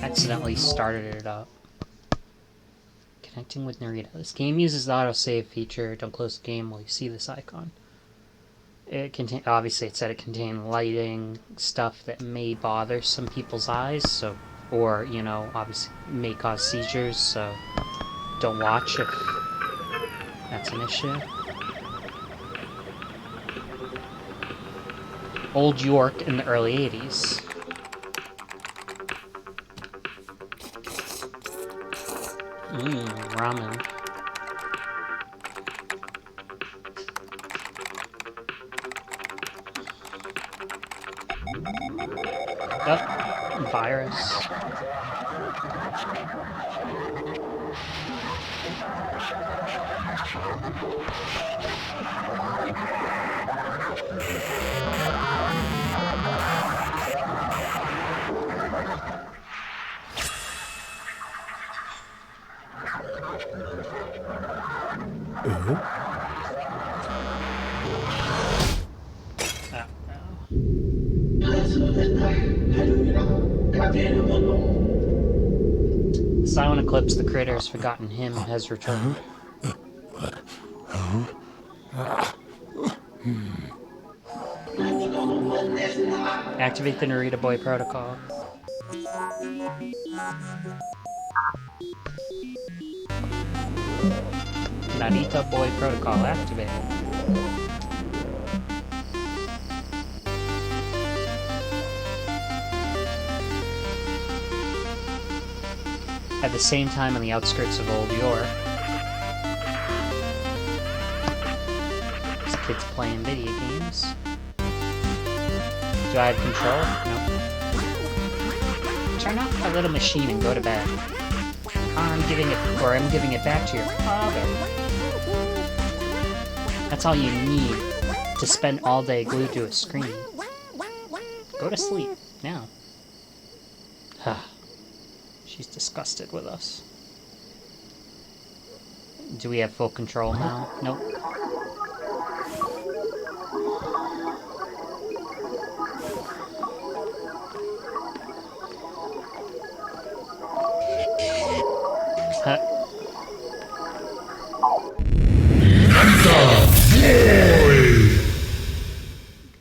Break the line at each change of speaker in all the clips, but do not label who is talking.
Accidentally started it up. Connecting with Narita. This game uses the autosave feature. Don't close the game while you see this icon. Obviously it said it contained lighting stuff that may bother some people's eyes, so, or, you know, obviously may cause seizures, so don't watch if that's an issue. Old York in the early 80s. Ramen. Oh, virus. Silent Eclipse, the creator has forgotten him, has returned. Activate the Narita Boy protocol. Narita Boy protocol activated. At the same time on the outskirts of Old York, these kids playing video games. Do I have control? No. Turn off that little machine and go to bed. I'm giving it back to your father. That's all you need to spend all day glued to a screen. Go to sleep now. She's disgusted with us. Do we have full control now? Nope.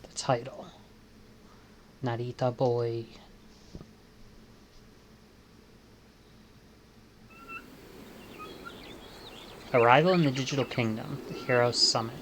The title. Narita Boy. Arrival in the Digital Kingdom, the Heroes Summit.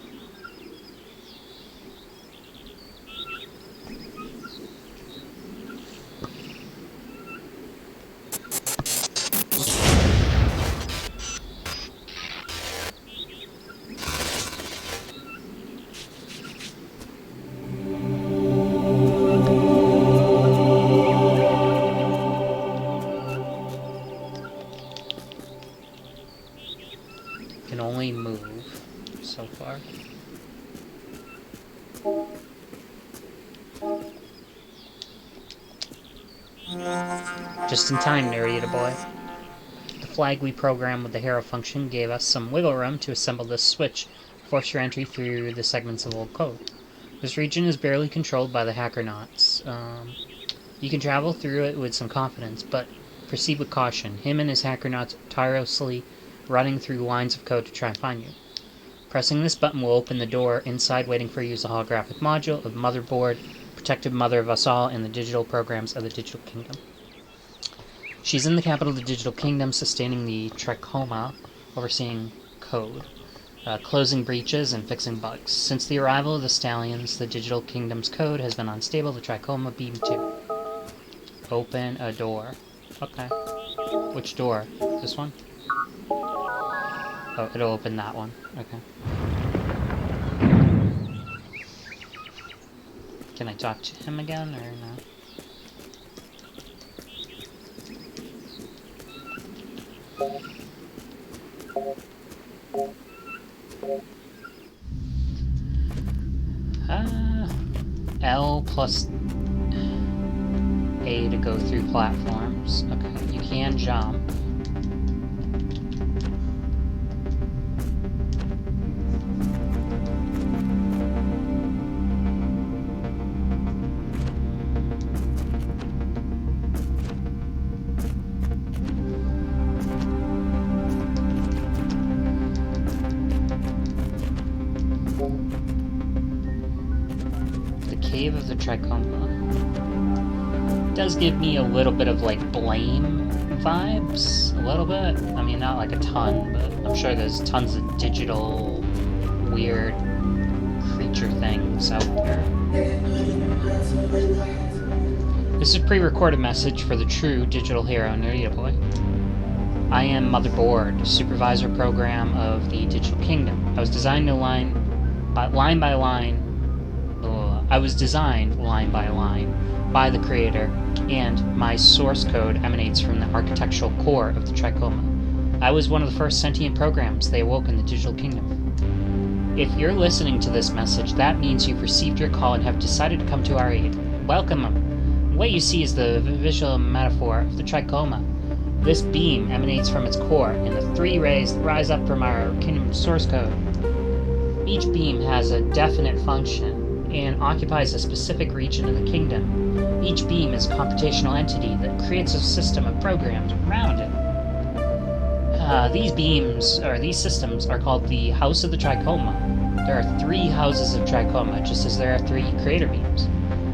Can only move so far. Just in time, Narita Boy. The flag we programmed with the hero function gave us some wiggle room to assemble this switch, force your entry through the segments of old code. This region is barely controlled by the hackernauts. You can travel through it with some confidence, but proceed with caution. Him and his hackernauts are tirelessly running through lines of code to try and find you. Pressing this button will open the door. Inside, waiting for you is a holographic module of motherboard, protective mother of us all, and the digital programs of the Digital Kingdom. She's in the capital of the Digital Kingdom, sustaining the Trichoma, overseeing code, closing breaches, and fixing bugs. Since the arrival of the Stallions, the Digital Kingdom's code has been unstable. The Trichoma beam too. Open a door. Okay. Which door? This one? Oh, it'll open that one. Okay. Can I talk to him again, or no? L plus A to go through platforms. Okay, you can jump. the Trichoma. It does give me a little bit of, like, Blame vibes. A little bit. I mean, not like a ton, but I'm sure there's tons of digital, weird creature things out there. This is a pre-recorded message for the true digital hero, Narita boy. I am Motherboard, supervisor program of the Digital Kingdom. I was designed line by line by the creator, and my source code emanates from the architectural core of the Trichoma. I was one of the first sentient programs they awoke in the Digital Kingdom. If you're listening to this message, that means you've received your call and have decided to come to our aid. Welcome. What you see is the visual metaphor of the Trichoma. This beam emanates from its core, and the 3 rays that rise up from our kingdom source code. Each beam has a definite function and occupies a specific region of the kingdom. Each beam is a computational entity that creates a system of programs around it. These systems are called the House of the Trichoma. There are 3 houses of Trichoma, just as there are 3 creator beams.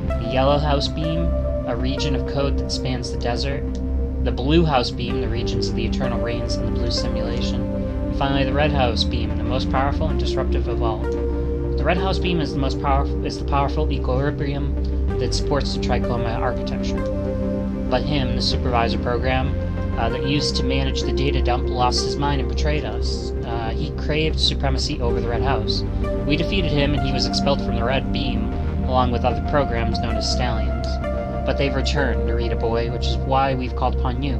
The Yellow House beam, a region of code that spans the desert. The Blue House beam, the regions of the eternal rains and the blue simulation. And finally, the Red House beam, the most powerful and disruptive of all. The Red House beam is the powerful equilibrium that supports the Trichoma architecture. But him, the supervisor program that used to manage the data dump, lost his mind and betrayed us. He craved supremacy over the Red House. We defeated him, and he was expelled from the Red Beam, along with other programs known as Stallions. But they've returned, Narita boy, which is why we've called upon you.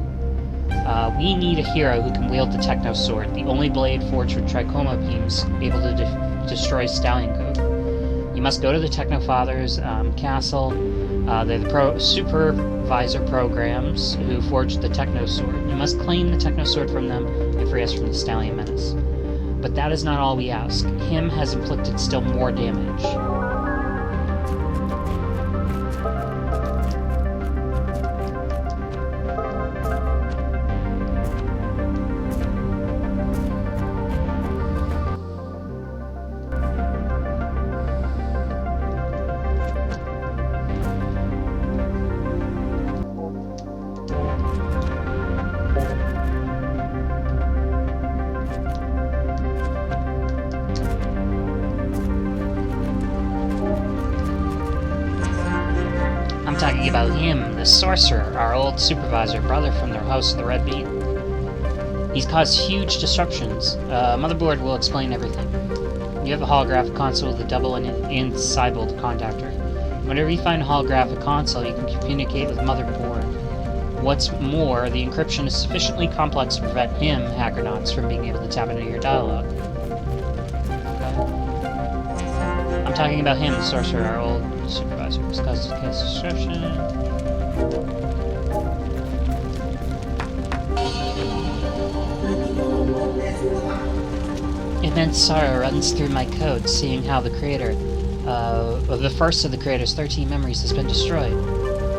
We need a hero who can wield the Techno Sword, the only blade forged with Trichoma beams able to destroy Stallion code. You must go to the Techno Father's castle. They're the supervisor programs who forged the Techno Sword. You must claim the Techno Sword from them and free us from the Stallion menace. But that is not all we ask. Him has inflicted still more damage. Talking about him, the sorcerer, our old supervisor, brother from the House of the Red Beam. He's caused huge disruptions. Motherboard will explain everything. You have a holographic console with a double and inside-bolt contactor. Whenever you find a holographic console, you can communicate with Motherboard. What's more, the encryption is sufficiently complex to prevent him, Hackernauts, from being able to tap into your dialogue. I'm talking about him, the sorcerer, our old supervisor. Discuss the case description. Immense sorrow runs through my code, seeing how the creator of the first of the creator's 13 memories has been destroyed.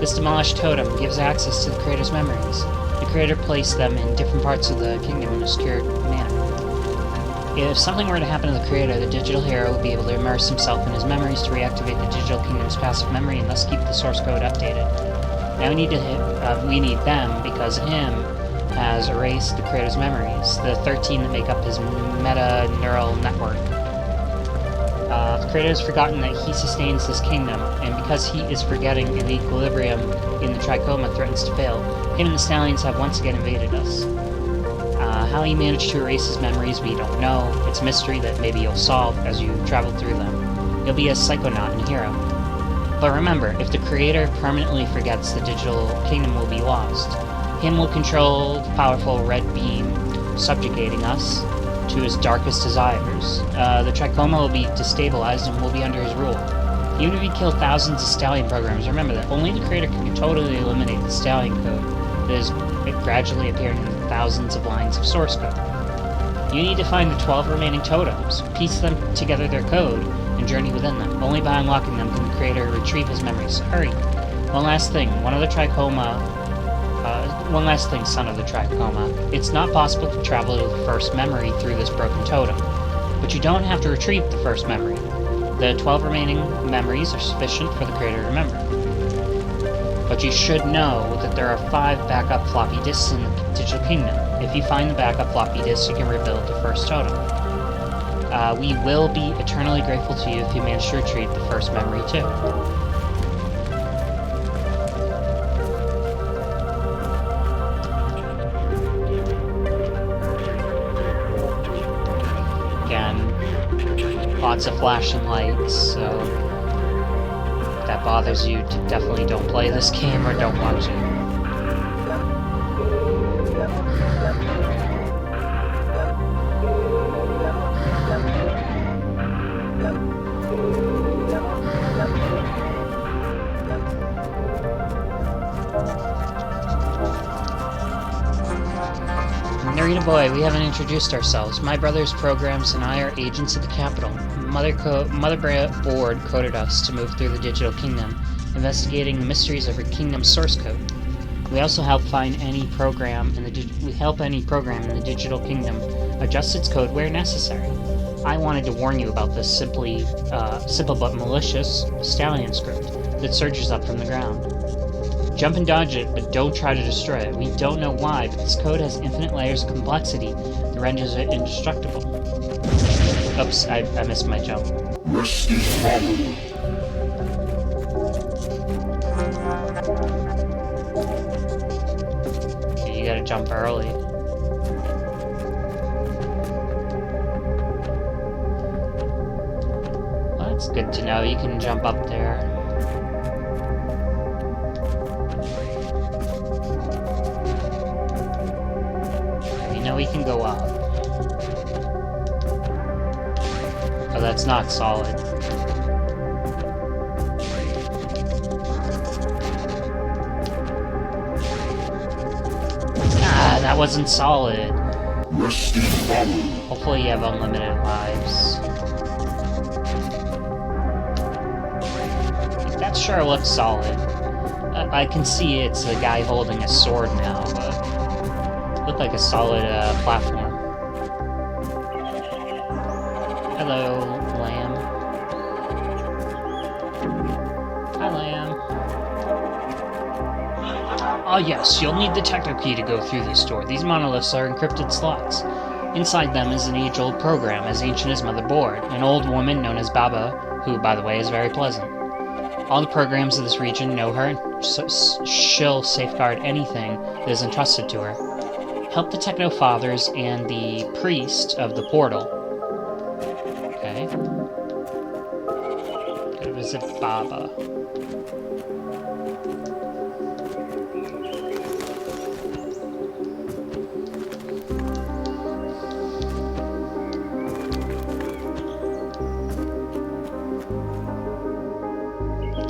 This demolished totem gives access to the creator's memories. The creator placed them in different parts of the kingdom in a secured manner. If something were to happen to the creator, the digital hero would be able to immerse himself in his memories to reactivate the digital kingdom's passive memory and thus keep the source code updated. Now we need them because him has erased the creator's memories, the 13 that make up his meta-neural network. The creator has forgotten that he sustains this kingdom, and because he is forgetting and the equilibrium in the Trichoma threatens to fail, him and the Stallions have once again invaded us. How he managed to erase his memories, we don't know. It's a mystery that maybe you'll solve as you travel through them. You'll be a psychonaut and hero. But remember, if the creator permanently forgets, the digital kingdom will be lost. Him will control the powerful red beam, subjugating us to his darkest desires. The Trichoma will be destabilized and will be under his rule. Even if he killed thousands of Stallion programs, remember that only the creator can totally eliminate the Stallion code that is gradually appearing in thousands of lines of source code. You need to find the 12 remaining totems, piece them together their code, and journey within them. Only by unlocking them can the creator retrieve his memories. Hurry! One last thing, son of the Trichoma. It's not possible to travel to the first memory through this broken totem, but you don't have to retrieve the first memory. The 12 remaining memories are sufficient for the creator to remember. But you should know that there are 5 backup floppy disks in the Digital Kingdom. If you find the backup floppy disks, you can rebuild the first totem. We will be eternally grateful to you if you manage to retrieve the first memory too. Again, lots of flashing lights, so if that bothers you, definitely don't play this game or don't watch it. Narita boy, we haven't introduced ourselves. My brother's programs and I are agents of the capital. Motherboard coded us to move through the Digital Kingdom, investigating the mysteries of her kingdom's source code. We also help any program in the Digital Kingdom adjust its code where necessary. I wanted to warn you about this simple but malicious stallion script that surges up from the ground. Jump and dodge it, but don't try to destroy it. We don't know why, but this code has infinite layers of complexity that renders it indestructible. Oops, I missed my jump. Okay, you gotta jump early. Well, that's good to know. You can jump up there. We can go up. Oh, that's not solid. Ah, that wasn't solid. Hopefully you have unlimited lives. That sure looks solid. I can see it's a guy holding a sword now, but looked like a solid platform. Hello, lamb. Hi, lamb. Oh yes, you'll need the techno key to go through this door. These monoliths are encrypted slots. Inside them is an age-old program, as ancient as Motherboard, an old woman known as Baba, who, by the way, is very pleasant. All the programs of this region know her, and she'll safeguard anything that is entrusted to her. Help the Techno Fathers and the priest of the portal. Okay. Gotta visit Baba.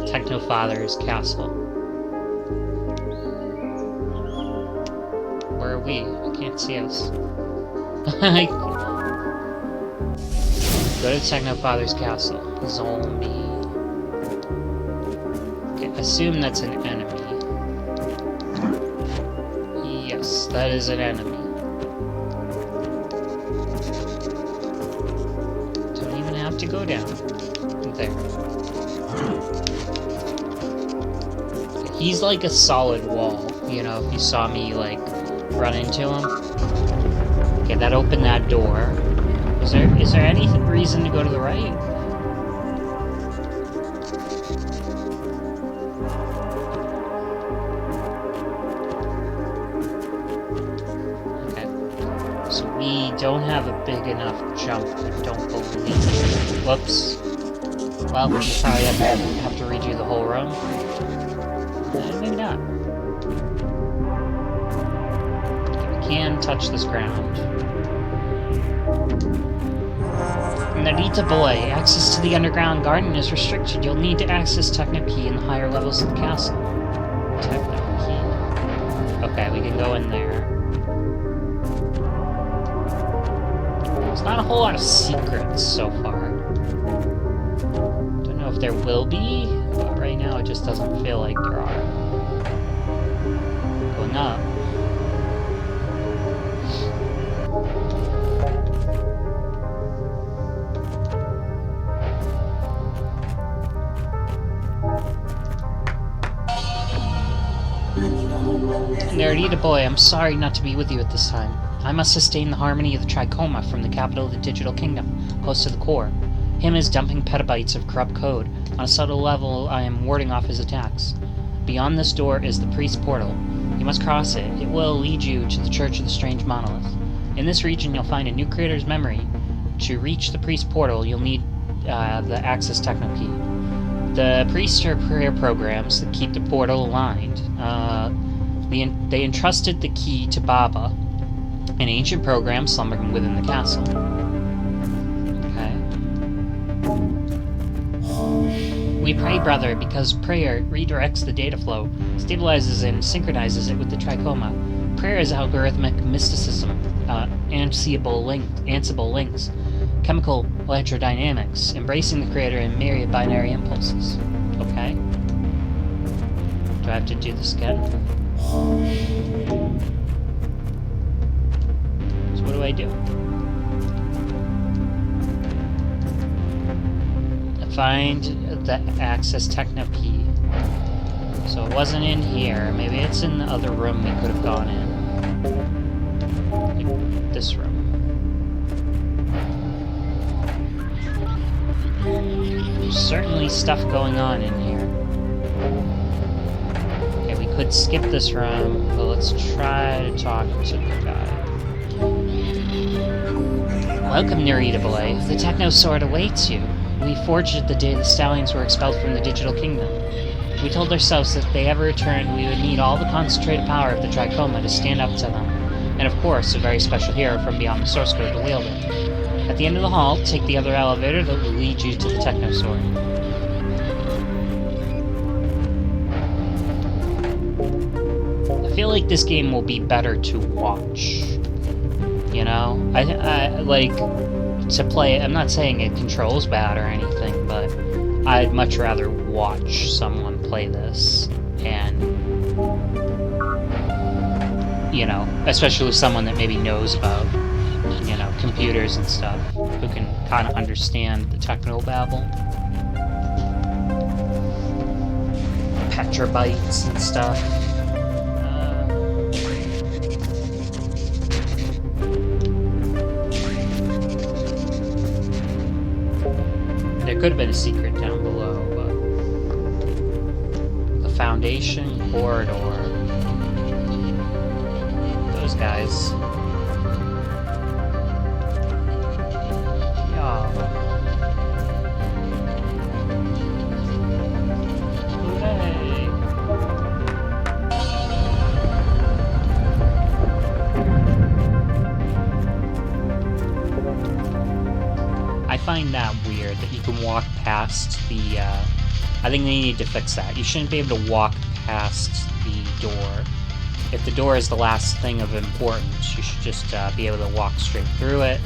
Techno Father's castle. Where are we? I can't see us. Go to Techno Father's castle. Zombie. Okay, assume that's an enemy. Yes, that is an enemy. Don't even have to go down. There. He's like a solid wall, you know, if you saw me, like, run into him. Okay, that opened that door. Is there any reason to go to the right? Okay. So we don't have a big enough jump, I don't believe. Whoops. Well, we'll probably have to redo the whole room. Maybe not. We can touch this ground. Narita boy, access to the underground garden is restricted. You'll need to access Techno Key in the higher levels of the castle. Techno Key. Okay, we can go in there. There's not a whole lot of secrets so far. Don't know if there will be, but right now it just doesn't feel like there are. Going up. Narita boy, I'm sorry not to be with you at this time. I must sustain the harmony of the Trichoma from the capital of the digital kingdom, close to the core. Him is dumping petabytes of corrupt code. On a subtle level, I am warding off his attacks. Beyond this door is the priest's portal. You must cross it. It will lead you to the Church of the Strange Monolith. In this region, you'll find a new creator's memory. To reach the priest's portal, you'll need the Access Techno Key. The priests are prayer programs that keep the portal aligned. They entrusted the key to Baba, an ancient program slumbering within the castle. Okay. We pray, brother, because prayer redirects the data flow, stabilizes and synchronizes it with the Trichoma. Prayer is algorithmic mysticism, ansible links, chemical electrodynamics, embracing the creator in myriad binary impulses. Okay. Do I have to do this again? So what do I do? Find the Access Techno Key. So it wasn't in here. Maybe it's in the other room we could have gone in. Like this room. There's certainly stuff going on in here. Okay, we could skip this room, but let's try to talk to the guy. Welcome, Narita boy. The Techno Sword awaits you. We forged it the day the Stallions were expelled from the Digital Kingdom. We told ourselves that if they ever returned, we would need all the concentrated power of the Trichoma to stand up to them. And of course, a very special hero from beyond the source code to wield it. At the end of the hall, take the other elevator that will lead you to the Techno Sword. I feel like this game will be better to watch. You know? I like, to play it, I'm not saying it controls bad or anything, but I'd much rather watch someone play this, and, you know, especially someone that maybe knows about, you know, computers and stuff, who can kind of understand the technical babble. Petrabytes and stuff. There could have been a secret down below, but the Foundation corridor. Those guys. Yeah. Hooray. I find that weird that you can walk past the, I think they need to fix that. You shouldn't be able to walk past the door. If the door is the last thing of importance, you should just be able to walk straight through it,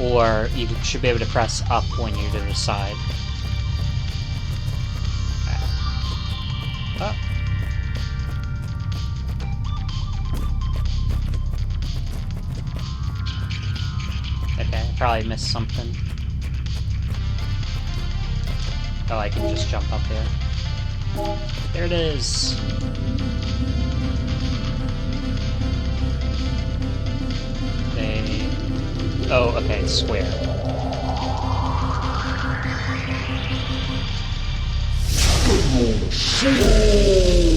or you should be able to press up when you're to the side. Oh. Okay, I probably missed something. Oh, I can just jump up there. There it is! Oh, okay, it's square.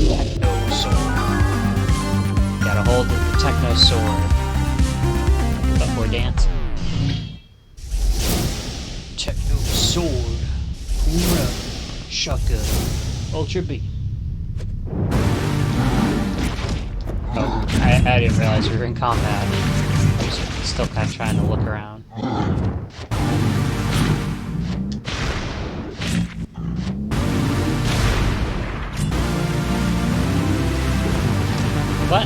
Techno sword. Gotta hold the Techno sword. But we're dancing. Techno sword. Pura. Shotgun. Ultra B. Oh, I didn't realize we were in combat. I'm just still kind of trying to look around. What?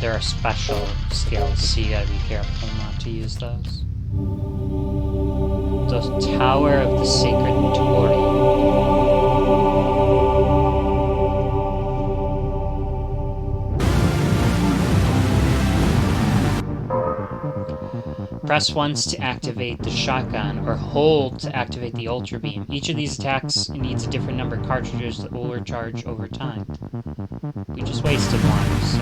There are special skills, so you gotta be careful not to use those. The Tower of the Sacred Tori. Press once to activate the shotgun, or hold to activate the ultra beam. Each of these attacks needs a different number of cartridges that will recharge over time. We just wasted one, so...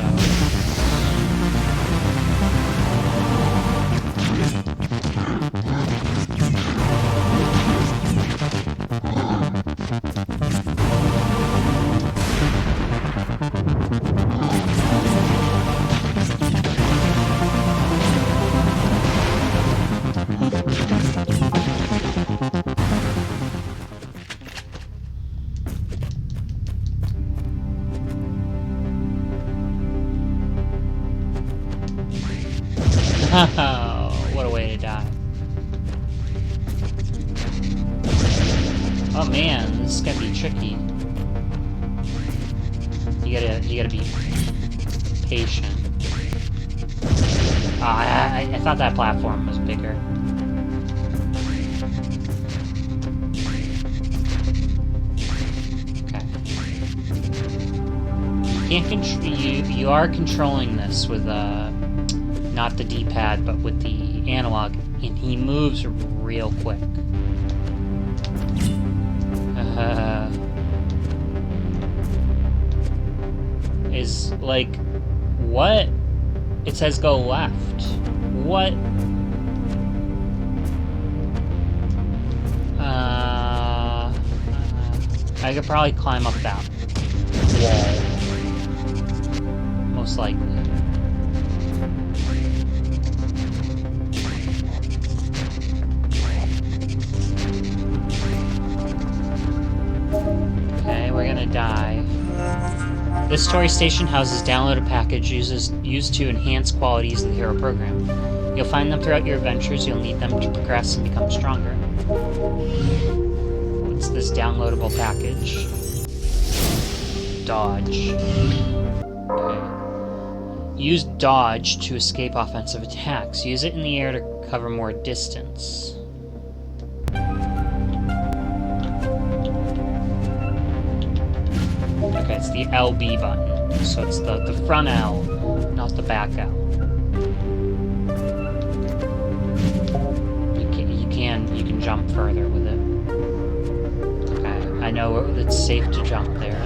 Oh, what a way to die. Oh man, this is gonna be tricky. You gotta be patient. Oh, I thought that platform was bigger. Okay. You are controlling this with not the D-pad, but with the analog, and he moves real quick. Is like, what? It says go left. What? I could probably climb up that wall. Most likely. We're gonna die. This story station houses downloaded package used to enhance qualities of the hero program. You'll find them throughout your adventures. You'll need them to progress and become stronger. What's this downloadable package? Dodge. Okay. Use dodge to escape offensive attacks. Use it in the air to cover more distance. Okay, it's the LB button. So it's the front L, not the back L. You can jump further with it. Okay, I know it's safe to jump there.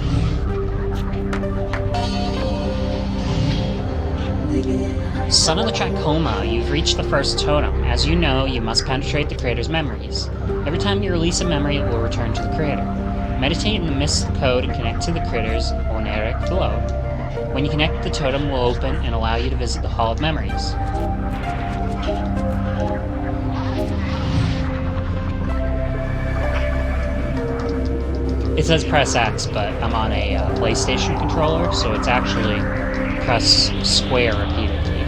Son of the Trachoma, you've reached the first totem. As you know, you must penetrate the creator's memories. Every time you release a memory, it will return to the creator. Meditate in the mist code and connect to the critter's oneric flow. When you connect, the totem will open and allow you to visit the Hall of Memories. It says press X, but I'm on a PlayStation controller, so it's actually press square repeatedly.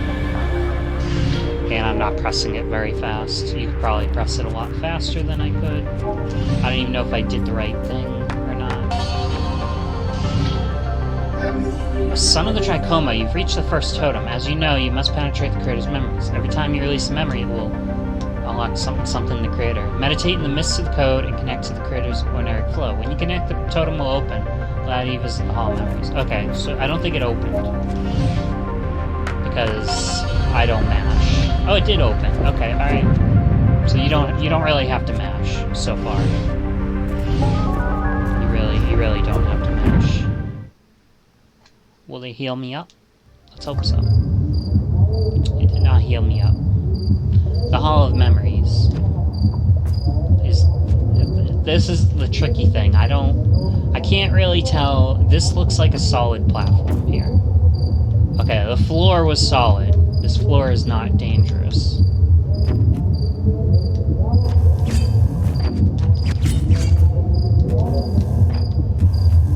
And I'm not pressing it very fast. You could probably press it a lot faster than I could. I don't even know if I did the right thing or not. Son of the Trachoma, you've reached the first totem. As you know, you must penetrate the creator's memories. Every time you release a memory, it will unlock something in the creator. Meditate in the mists of the code and connect to the creator's oneric flow. When you connect, the totem will open, allow you to visit the Hall of Memories. Okay, so I don't think it opened. Because I don't mash. Oh, it did open. Okay, alright. So you don't really have to mash so far. You really don't have to mash. Will they heal me up? Let's hope so. It did not heal me up. The Hall of Memories this is the tricky thing. I can't really tell. This looks like a solid platform here. Okay, the floor was solid. This floor is not dangerous.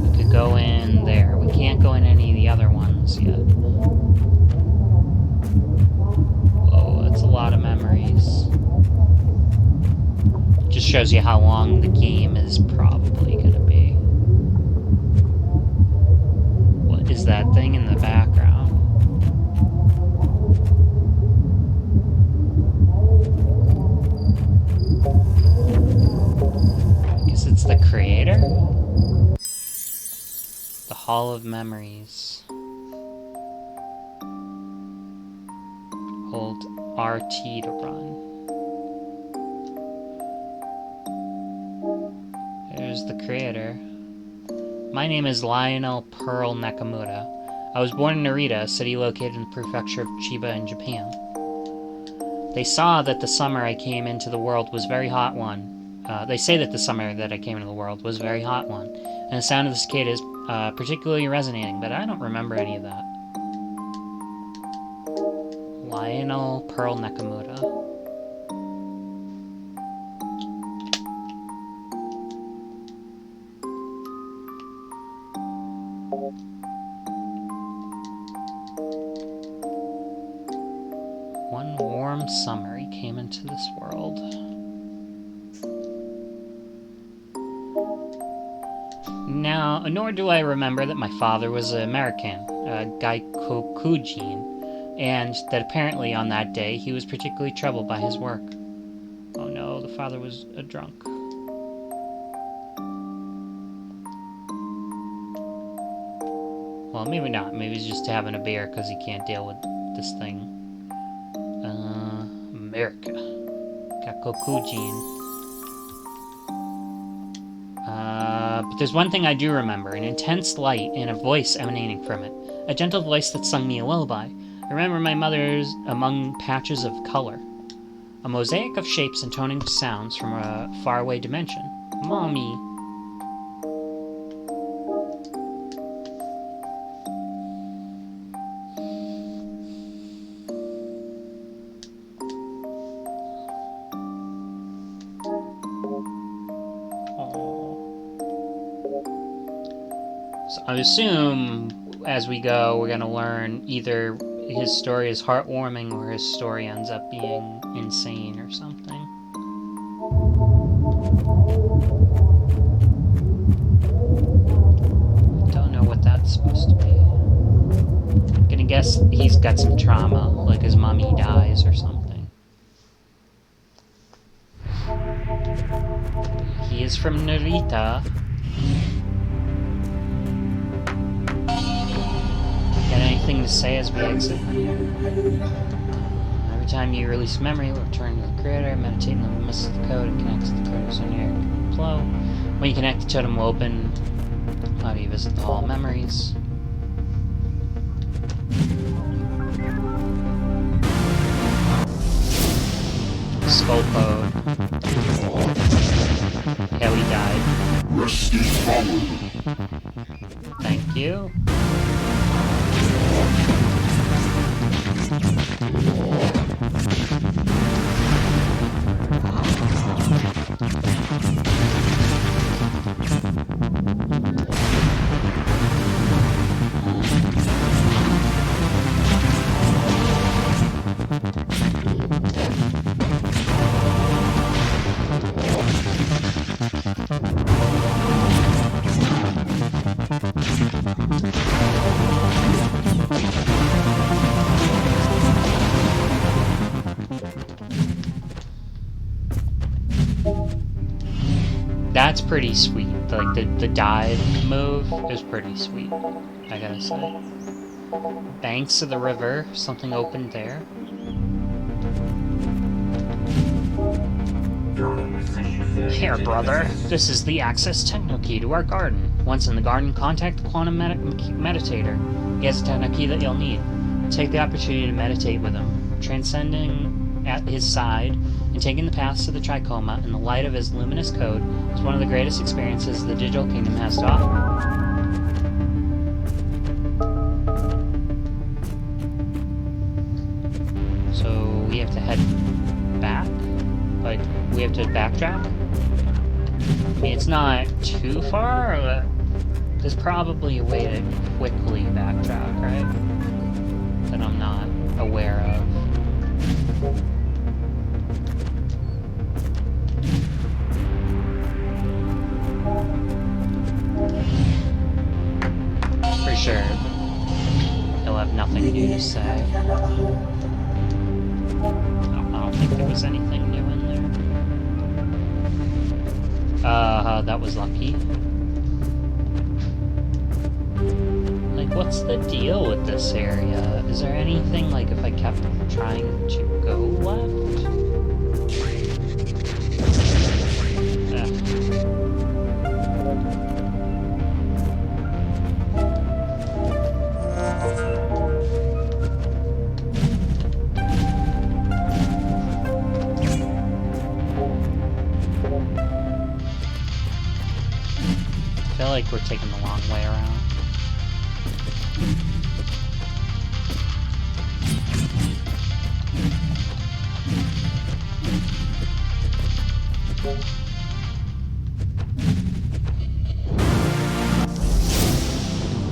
We could go in there. We can't go in any of the other ones yet. Whoa, that's a lot of memories. Just shows you how long the game is probably gonna be. What is that thing in the background? I guess it's the creator? The Hall of Memories. hold RT to run. There's the creator. My name is Lionel Pearl Nakamura. I was born in Narita, a city located in the prefecture of Chiba in Japan. They saw that the summer I came into the world was a very hot one. They say that the summer that I came into the world was a very hot one, and the sound of the cicada is particularly resonating, but I don't remember any of that. Lionel Pearl Nakamura. One warm summer he came into this world. Now, nor do I remember that my father was an American, Gaikokujin, and that apparently on that day he was particularly troubled by his work. Oh no, the father was a drunk. Well, maybe not. Maybe he's just having a beer because he can't deal with this thing. America. Gaikokujin. But there's one thing I do remember, an intense light and a voice emanating from it. A gentle voice that sung me a lullaby. I remember my mother's among patches of color. A mosaic of shapes intoning sounds from a faraway dimension. Mommy. So I assume, as we go, we're going to learn either his story is heartwarming or his story ends up being insane or something. Don't know what that's supposed to be. I'm gonna guess he's got some trauma, like his mommy dies or something. He is from Narita. Got anything to say as we exit? Every time you release a memory, we'll return to the creator, meditate on the limits of the code, and connect to the creator's linear flow. When you connect, the totem will open. How do you visit the Hall of Memories? Skull code. Yeah, we died. Thank you. That's pretty sweet. Like, the dive move is pretty sweet, I gotta say. Banks of the river, something opened there. Here, brother. This is the access techno key to our garden. Once in the garden, contact the quantum meditator. He has a techno key that you'll need. Take the opportunity to meditate with him, transcending at his side and taking the paths to the Trichoma in the light of his luminous code is one of the greatest experiences the digital kingdom has to offer. So we have to head back? Like, we have to backtrack? I mean, it's not too far, but there's probably a way to quickly backtrack, right? That I'm not aware of. For sure, he'll have nothing new to say. I don't think there was anything new in there. That was lucky. Like, Like, what's the deal with this area? Is there anything, like, if I kept trying to go left? I feel like we're taking the long way around.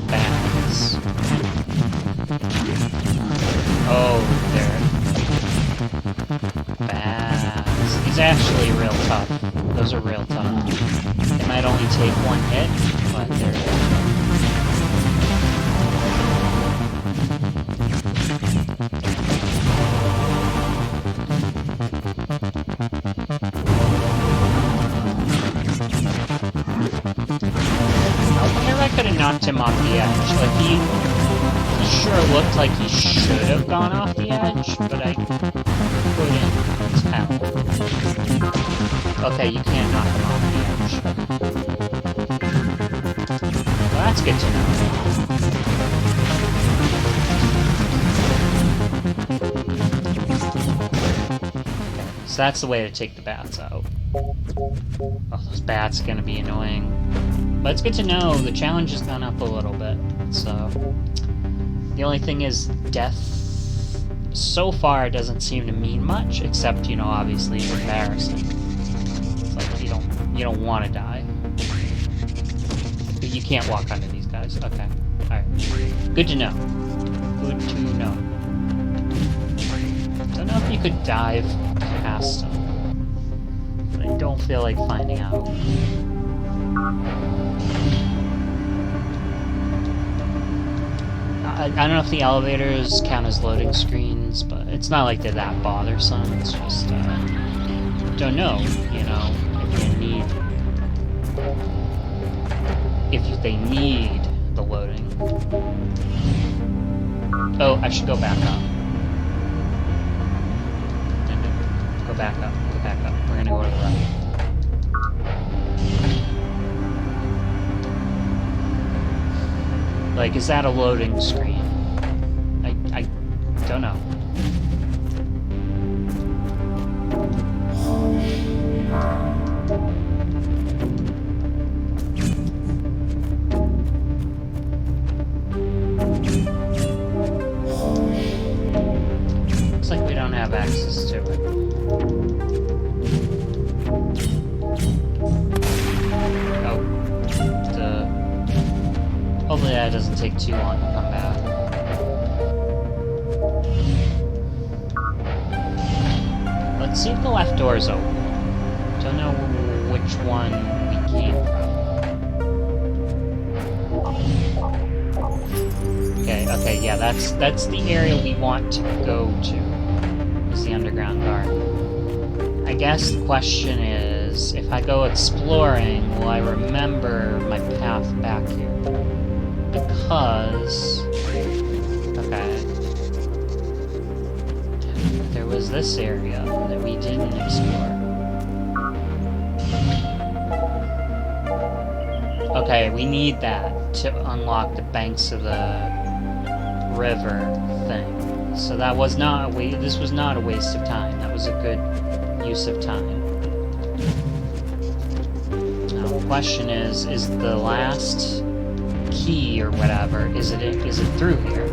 Bats. Oh, there. Bats. These are actually real tough. Those are real tough. They might only take one hit, but they're... I wonder if I could have knocked him off the edge. Like, he sure looked like he should have gone off the edge, but I couldn't tell. Okay, you can't knock him off the edge. Well, that's good to know. Okay, so that's the way to take the bats out. Oh, those bats are gonna be annoying. But it's good to know the challenge has gone up a little bit, so... The only thing is, death so far doesn't seem to mean much, except, you know, obviously it's embarrassing. It's like, you don't want to die. But you can't walk under these guys. Okay. Alright. Good to know. Good to know. Don't know if you could dive past them. But I don't feel like finding out. I don't know if the elevators count as loading screens, but it's not like they're that bothersome. It's just, don't know, you know, if you need... If they need the loading. Oh, I should go back up. Go back up, go back up. We're gonna go to the right. Like, is that a loading screen? I don't know. Looks like we don't have access to it. Oh. Hopefully that doesn't take too long to come back. Let's see if the left door's open. Don't know which one we came from. Okay, yeah, that's the area we want to go to. Is the underground garden. I guess the question is, if I go exploring, will I remember my path back here? Because... Okay. There was this area that we didn't explore. Okay, we need that to unlock the banks of the river thing. So that was not this was not a waste of time. That was a good use of time. Now the question is the last key or whatever, is it through here?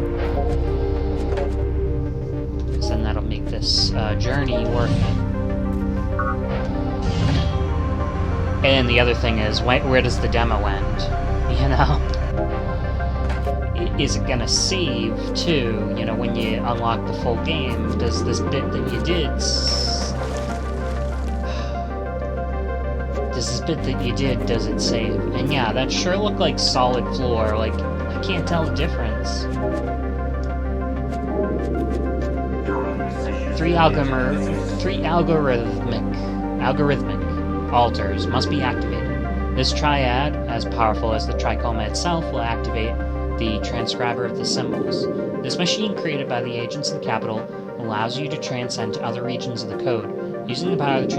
Because then that'll make this journey worth it. And the other thing is, where does the demo end? You know? Is it gonna save, too? You know, when you unlock the full game, does this bit that you did... does it save? And yeah, that sure looked like solid floor. Like, I can't tell the difference. Three algorithmic altars must be activated. This triad, as powerful as the trichoma itself, will activate the transcriber of the symbols. This machine, created by the agents of the capital, allows you to transcend to other regions of the code, using the power of the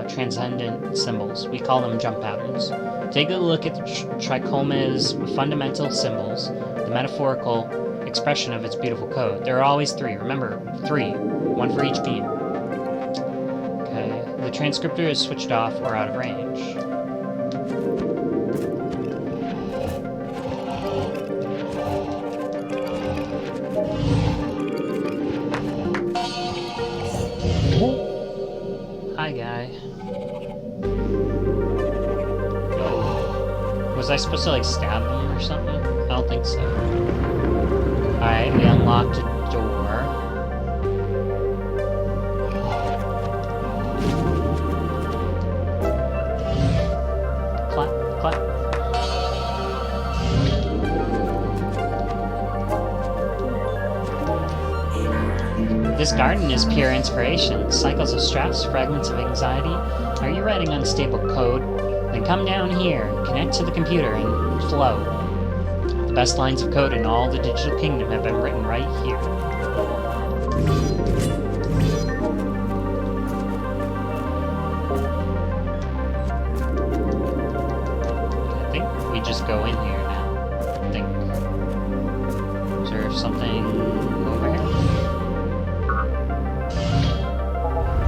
transcendent symbols. We call them jump patterns. Take a look at the trichoma's fundamental symbols, the metaphorical expression of its beautiful code. There are always 3. Remember, 3. 1 for each beam. Okay, the transcriptor is switched off or out of range. Hi, guy. Was I supposed to, like, stab them or something? I don't think so. Alright, we unlocked a door. Clap, clap. This garden is pure inspiration. Cycles of stress, fragments of anxiety. Are you writing unstable code? Then come down here, connect to the computer, and flow. The best lines of code in all the digital kingdom have been written right here. I think we just go in here now. I think. Is there something over here?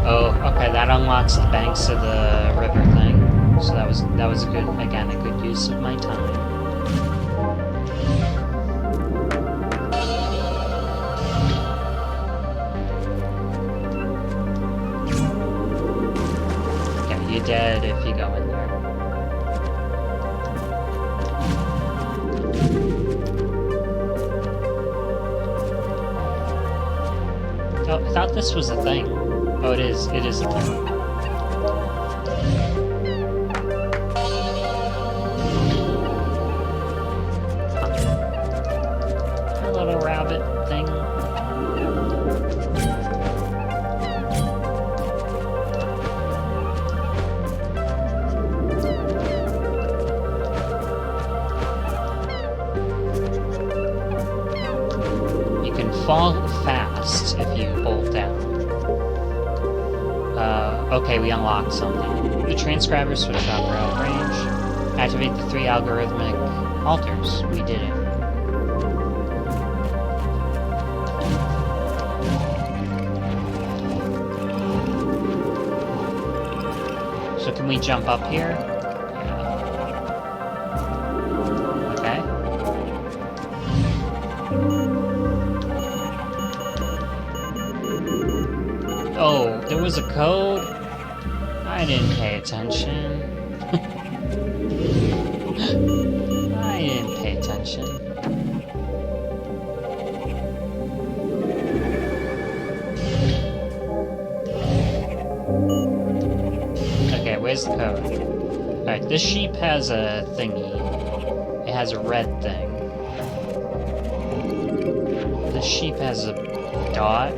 Oh, okay, that unlocks the banks of the river thing. So that was a good use of my time. Okay, you're dead if you go in there. Oh, I thought this was a thing. Oh, it is a thing. Fall fast if you hold down. Okay, we unlocked something. The transcriber switched off or out of range. Activate the 3 algorithmic alters. We did it. So can we jump up here? Yeah. Okay. Oh, there was a code? I didn't pay attention. I didn't pay attention. Okay, where's the code? Alright, this sheep has a thingy. It has a red thing. This sheep has a dot.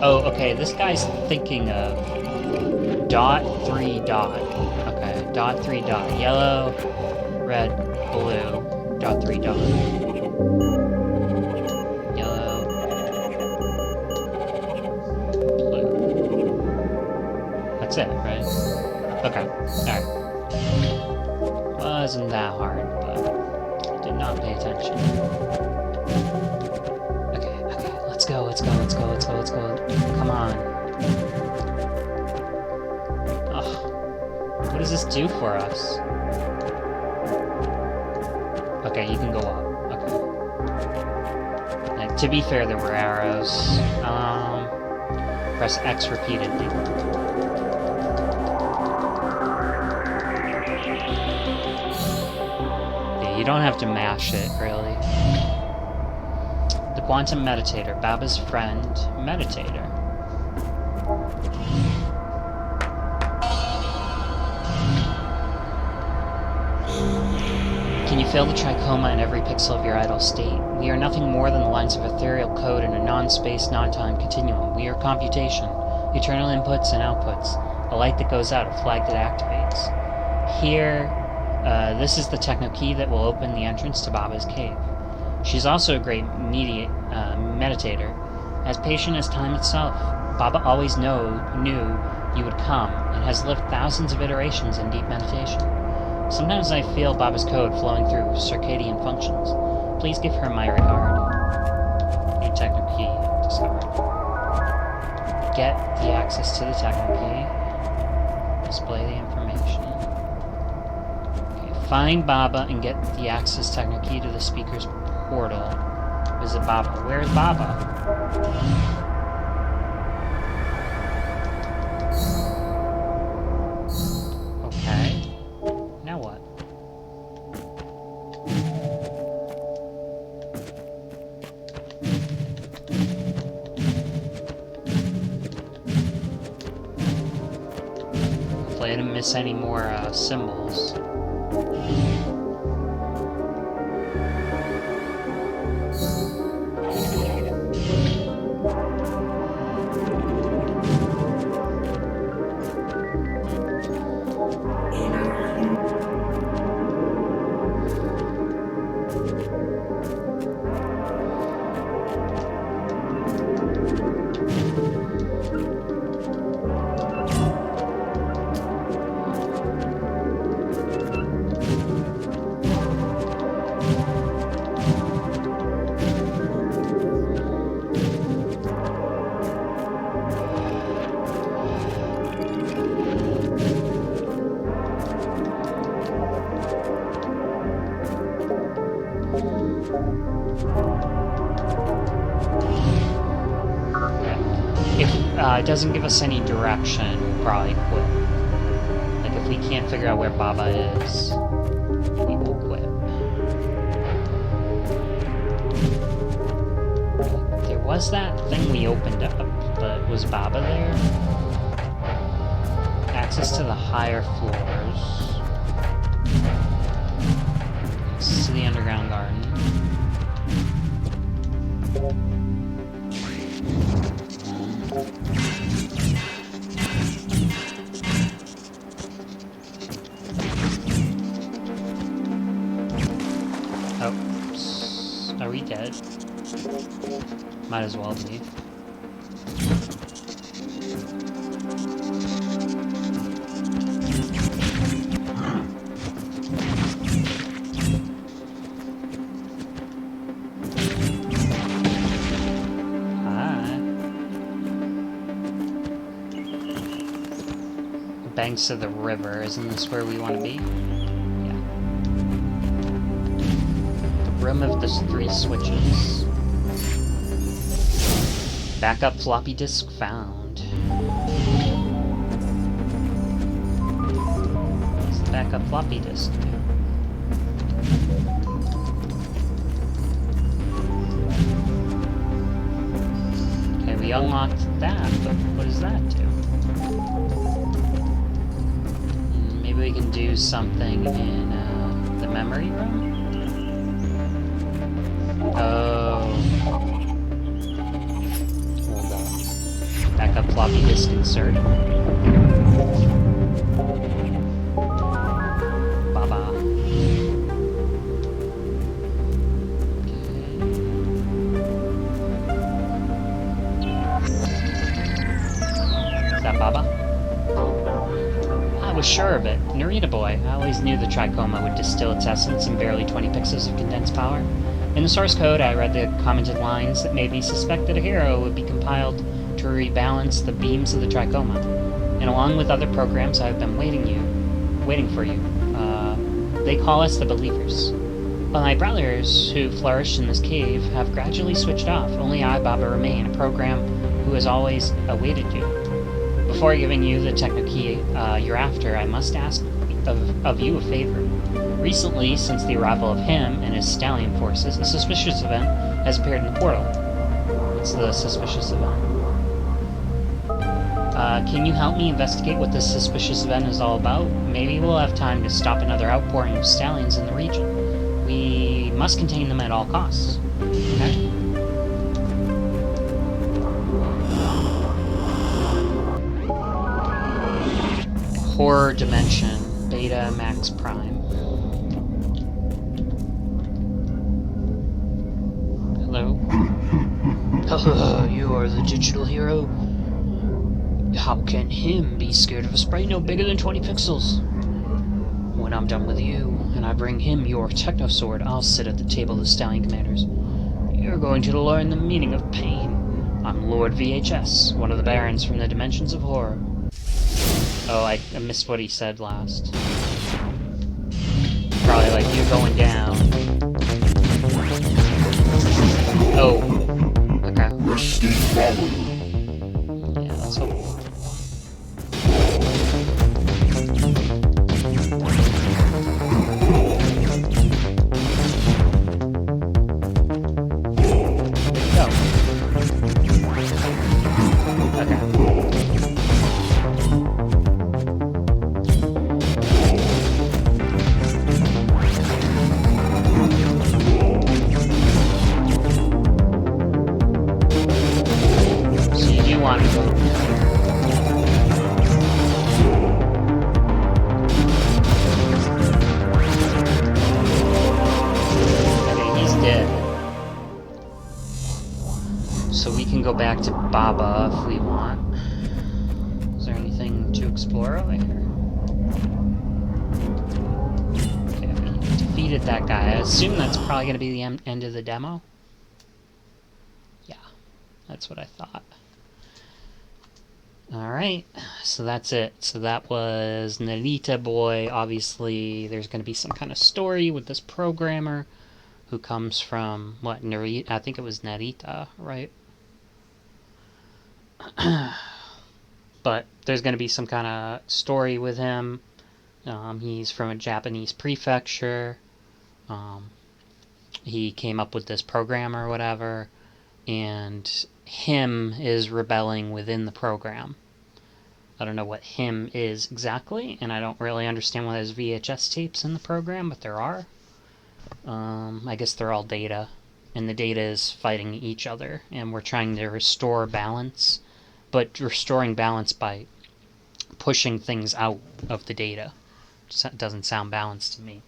Oh, okay, this guy's thinking of dot 3 dot. Okay, dot 3 dot. Yellow, red, blue, dot 3 dot. Yellow, blue. That's it, right? Okay, alright. Wasn't that hard, but I did not pay attention. Let's go. Come on. Ugh. What does this do for us? Okay, you can go up. Okay. And to be fair, there were arrows. Press X repeatedly. Yeah, you don't have to mash it, really. Quantum Meditator, Baba's friend, Meditator. Can you feel the trichoma in every pixel of your idle state? We are nothing more than the lines of ethereal code in a non-space, non-time continuum. We are computation, eternal inputs and outputs, a light that goes out, a flag that activates. Here This is the techno key that will open the entrance to Baba's cave. She's also a great meditator, as patient as time itself. Baba always knew you would come, and has lived thousands of iterations in deep meditation. Sometimes I feel Baba's code flowing through circadian functions. Please give her my regard. New techno key discovered. Get the access to the techno key. Display the information. Okay, find Baba and get the access techno key to the speaker's portal. Visit Baba. Where's Baba? Okay. Now what? Hopefully I didn't miss any more symbols. If it doesn't give us any direction, we'll probably quit. Like, if we can't figure out where Baba is, we will quit. There was that thing we opened up, but was Baba there? Access to the higher floors. Access to the underground garden. Oh, are we dead? Might as well be. Banks of the river. Isn't this where we want to be? Yeah. The room of the 3 switches. Backup floppy disk found. What's the backup floppy disk do? Okay, we unlocked that, but what does that do? Maybe we can do something in the memory room? Oh. Hold on. Backup floppy disk insert. Baba. Okay. Is that Baba? I was sure of it. Narita boy. I always knew the trichoma would distill its essence in barely 20 pixels of condensed power. In the source code, I read the commented lines that made me suspect that a hero would be compiled to rebalance the beams of the trichoma. And along with other programs, I've been waiting for you. They call us the Believers. But my brothers, who flourished in this cave, have gradually switched off. Only I, Baba, remain, a program who has always awaited you. Before giving you the techno key you're after, I must ask of you a favor. Recently, since the arrival of him and his stallion forces, a suspicious event has appeared in the portal. What's the suspicious event? Can you help me investigate what this suspicious event is all about? Maybe we'll have time to stop another outpouring of stallions in the region. We must contain them at all costs. Okay? Horror Dimension, Beta Max Prime. You are the digital hero? How can him be scared of a sprite no bigger than 20 pixels? When I'm done with you, and I bring him your techno sword, I'll sit at the table of the Stallion Commanders. You're going to learn the meaning of pain. I'm Lord VHS, one of the barons from the dimensions of horror. Oh, I missed what he said last. Probably like, you going down. Oh. Okay. Yeah, let's hope. Go. Okay. So you want to go. So we can go back to Baba if we want. Is there anything to explore over here? Okay, we defeated that guy. I assume that's probably going to be the end of the demo. Yeah, that's what I thought. Alright, so that's it. So that was Narita Boy. Obviously, there's going to be some kind of story with this programmer who comes from, what, Narita? I think it was Narita, right? But there's going to be some kind of story with him. He's from a Japanese prefecture. He came up with this program or whatever, and him is rebelling within the program. I don't know what him is exactly, and I don't really understand why there's VHS tapes in the program, but there are. I guess they're all data, and the data is fighting each other, and we're trying to restore balance, but restoring balance by pushing things out of the data. It doesn't sound balanced to me.